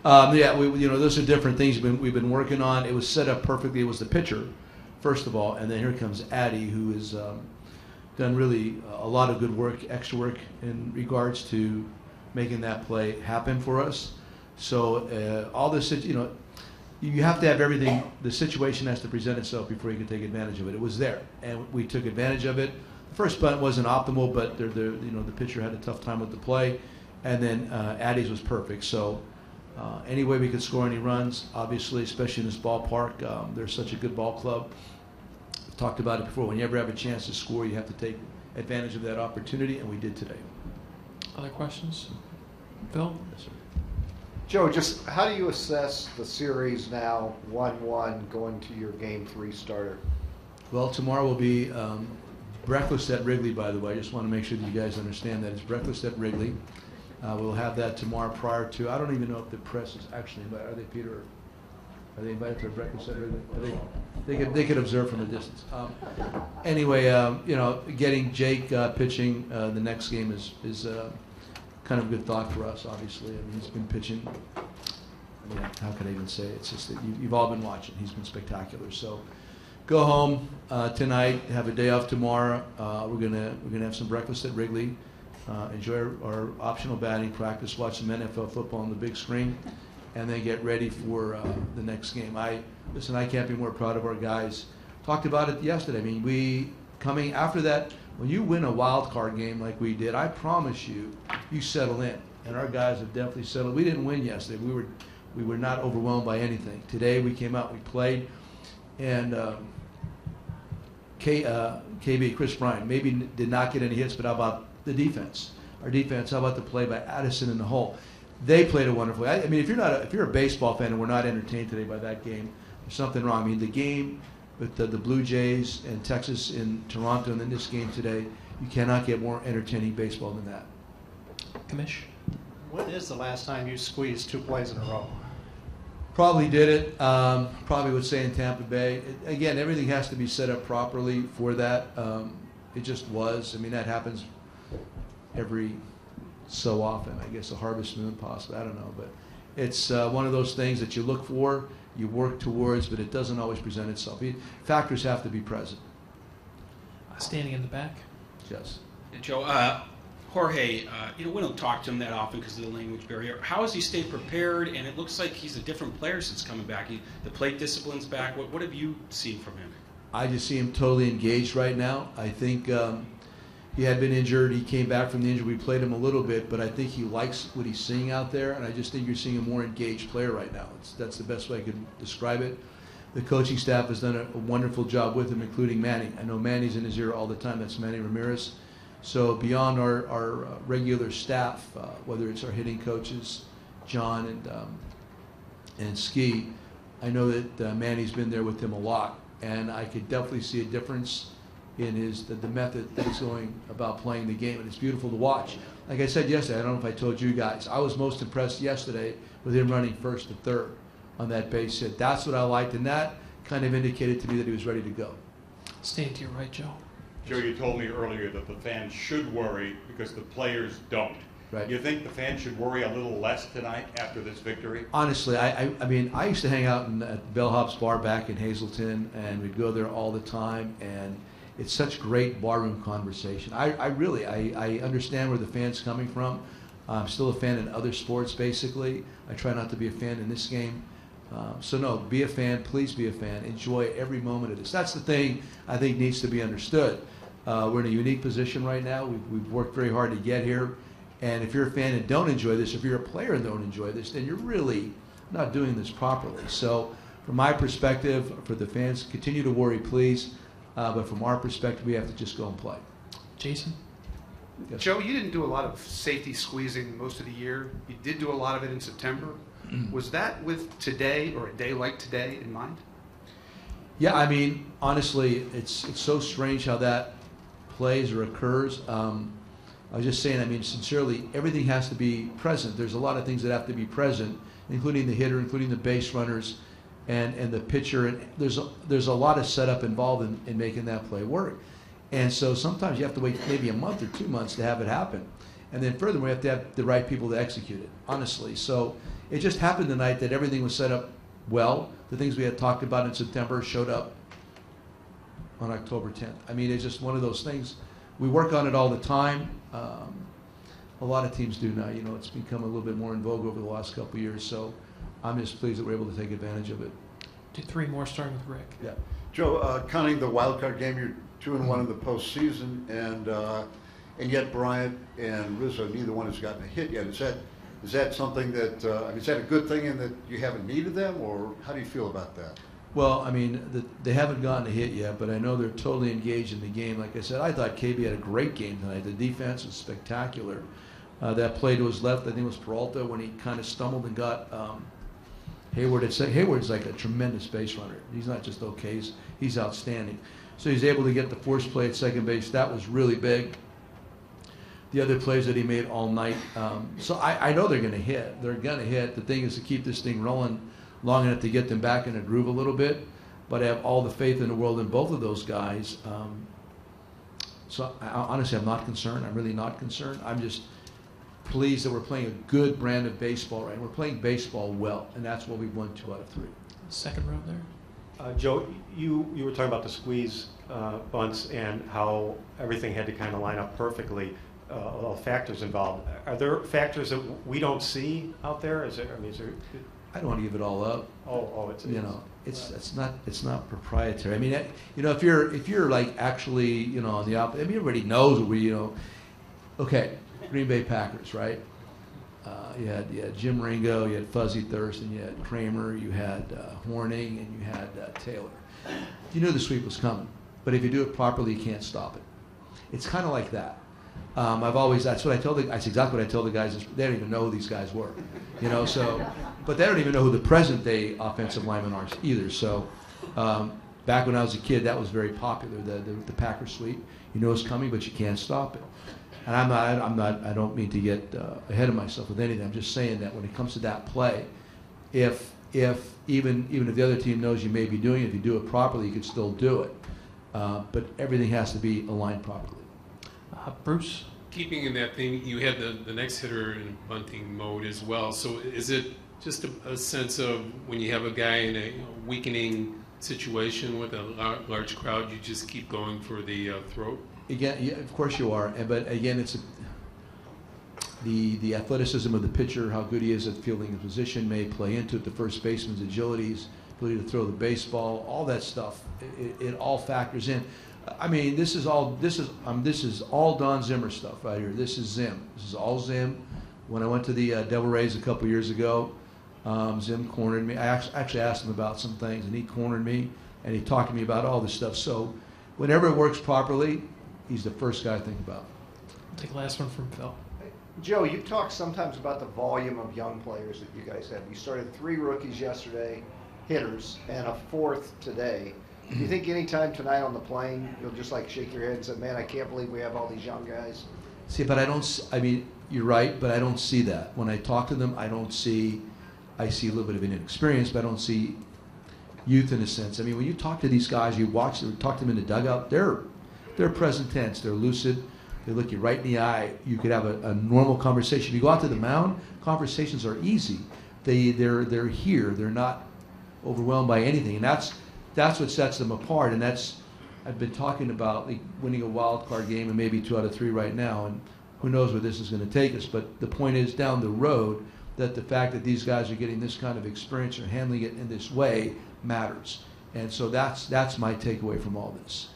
Yeah, those are different things we've been working on. It was set up perfectly. It was the pitcher, first of all, and then here comes Addy, who has done really a lot of good work, extra work in regards to making that play happen for us. So all this, you have to have everything. The situation has to present itself before you can take advantage of it. It was there, and we took advantage of it. The first bunt wasn't optimal, but the pitcher had a tough time with the play, and then Addy's was perfect. So any way we could score any runs, obviously, especially in this ballpark, they're such a good ball club. I've talked about it before. When you ever have a chance to score, you have to take advantage of that opportunity, and we did today. Other questions? Phil? Yes, sir. Joe, just how do you assess the series now, 1-1, going to your Game 3 starter? Well, tomorrow will be breakfast at Wrigley, by the way. I just want to make sure that you guys understand that it's breakfast at Wrigley. We'll have that tomorrow prior to, I don't even know if the press is actually invited. Are they, Peter? Are they invited to a breakfast at Wrigley? They could observe from a distance. Anyway, getting Jake pitching the next game is kind of a good thought for us, obviously. I mean, he's been pitching. I mean, how can I even say it? It's just that you've all been watching. He's been spectacular. So go home tonight, have a day off tomorrow. We're gonna have some breakfast at Wrigley. Enjoy our optional batting practice, watch some NFL football on the big screen, and then get ready for the next game. I can't be more proud of our guys. Talked about it yesterday. I mean, coming after that, when you win a wild card game like we did, I promise you settle in. And our guys have definitely settled. We didn't win yesterday. We were not overwhelmed by anything. Today we came out, we played, and KB, Chris Bryant, maybe did not get any hits, but how about the defense? Our defense, how about the play by Addison in the hole? They played a wonderful. I mean, if you're a baseball fan and we're not entertained today by that game, there's something wrong. I mean, the game with the Blue Jays and Texas in Toronto, and then this game today, you cannot get more entertaining baseball than that. Commish? When is the last time you squeezed 2 plays in a row? Probably did it. Probably would say in Tampa Bay. Again, everything has to be set up properly for that. It just was. I mean, that happens every so often. I guess a harvest moon, possibly. I don't know, but it's one of those things that you look for, you work towards, but it doesn't always present itself. Factors have to be present. Standing in the back. Yes. Joe, Jorge, we don't talk to him that often because of the language barrier. How has he stayed prepared? And it looks like he's a different player since coming back. The plate discipline's back. What have you seen from him? I just see him totally engaged right now. I think he had been injured. He came back from the injury. We played him a little bit, but I think he likes what he's seeing out there, and I just think you're seeing a more engaged player right now. That's the best way I could describe it. The coaching staff has done a wonderful job with him, including Manny. I know Manny's in his ear all the time. That's Manny Ramirez. So beyond our regular staff, whether it's our hitting coaches, John and Ski, I know that Manny's been there with him a lot, and I could definitely see a difference in the method that he's going about playing the game, and it's beautiful to watch. Like I said yesterday, I don't know if I told you guys, I was most impressed yesterday with him running first to third on that base hit. That's what I liked, and that kind of indicated to me that he was ready to go. Stay to your right, Joe. Joe, you told me earlier that the fans should worry because the players don't. Right. You think the fans should worry a little less tonight after this victory? Honestly, I mean, I used to hang out at Bellhop's Bar back in Hazleton, and we'd go there all the time, and it's such great barroom conversation. I really understand where the fans coming from. I'm still a fan in other sports, basically. I try not to be a fan in this game. So no, be a fan, please be a fan. Enjoy every moment of this. That's the thing I think needs to be understood. We're in a unique position right now. We've worked very hard to get here. And if you're a fan and don't enjoy this, if you're a player and don't enjoy this, then you're really not doing this properly. So from my perspective, for the fans, continue to worry, please. But from our perspective, we have to just go and play. Jason? Yes. Joe, you didn't do a lot of safety squeezing most of the year. You did do a lot of it in September. Was that with today or a day like today in mind? Yeah, I mean, honestly, it's so strange how that plays or occurs. I was just saying, I mean, sincerely, everything has to be present. There's a lot of things that have to be present, including the hitter, including the base runners, and the pitcher. And there's a lot of setup involved in making that play work. And so sometimes you have to wait maybe a month or 2 months to have it happen. And then furthermore, we have to have the right people to execute it, honestly. So it just happened tonight that everything was set up well. The things we had talked about in September showed up on October 10th. I mean, it's just one of those things. We work on it all the time. A lot of teams do now. You know, it's become a little bit more in vogue over the last couple of years. So I'm just pleased that we're able to take advantage of it. Do 3 more, starting with Rick. Yeah. Joe, counting the wild card game, you're 2-1 in the postseason, and yet Bryant and Rizzo, neither one has gotten a hit yet. Is that something that I mean, is that a good thing in that you haven't needed them, or how do you feel about that? Well, I mean, they haven't gotten a hit yet, but I know they're totally engaged in the game. Like I said, I thought KB had a great game tonight. The defense was spectacular. That play to his left, I think it was Peralta, when he kind of stumbled and got Hayward. Hayward's like a tremendous base runner. He's not just okay, he's outstanding. So he's able to get the force play at second base. That was really big. The other plays that he made all night. So I know they're going to hit. They're going to hit. The thing is to keep this thing rolling long enough to get them back in a groove a little bit. But I have all the faith in the world in both of those guys. So honestly, I'm not concerned. I'm really not concerned. I'm just pleased that we're playing a good brand of baseball, right? We're playing baseball well, and that's what we've won 2 out of 3. Second row there. Joe, you were talking about the squeeze bunts and how everything had to kind of line up perfectly. All factors involved. Are there factors that we don't see out there? Is there? I mean, is there? I don't want to give it all up. It's you know, it's not proprietary. I mean, you know, if you're like actually, you know, on the opposite. I mean, everybody knows what we, you know. Okay, Green Bay Packers, right? You had Jim Ringo, you had Fuzzy Thurston, you had Kramer, you had Horning, and you had Taylor. You knew the sweep was coming, but if you do it properly, you can't stop it. It's kind of like that. That's what I told that's exactly what I told the guys. They don't even know who these guys were, you know. So, but they don't even know who the present day offensive linemen are either. So, back when I was a kid, that was very popular. The Packer sweep. You know it's coming, but you can't stop it. And I don't mean to get ahead of myself with anything. I'm just saying that when it comes to that play, if even if the other team knows you may be doing it, if you do it properly, you can still do it. But everything has to be aligned properly. Bruce? Keeping in that thing, you had the next hitter in bunting mode as well. So is it just a sense of when you have a guy in a weakening situation with a large crowd, you just keep going for the throat? Again, yeah, of course you are. But again, it's the athleticism of the pitcher, how good he is at fielding a position may play into it. The first baseman's agilities, ability to throw the baseball, all that stuff. It all factors in. I mean, this is all Don Zimmer stuff right here. This is Zim. This is all Zim. When I went to the Devil Rays a couple years ago, Zim cornered me. I actually asked him about some things, and he cornered me, and he talked to me about all this stuff. So whenever it works properly, he's the first guy I think about. I'll take the last one from Phil. Joe, you talk sometimes about the volume of young players that you guys have. You started 3 rookies yesterday, hitters, and a 4th today. Do you think anytime tonight on the plane, you'll just like shake your head and say, man, I can't believe we have all these young guys? See, but I mean, you're right, but I don't see that. When I talk to them, I see a little bit of inexperience, but I don't see youth in a sense. I mean, when you talk to these guys, talk to them in the dugout, they're present tense, they're lucid, they look you right in the eye. You could have a normal conversation. If you go out to the mound, conversations are easy. They're here, they're not overwhelmed by anything, and that's what sets them apart, and I've been talking about like winning a wild card game and maybe 2 out of 3 right now, and who knows where this is going to take us. But the point is down the road that the fact that these guys are getting this kind of experience or handling it in this way matters, and so that's my takeaway from all this.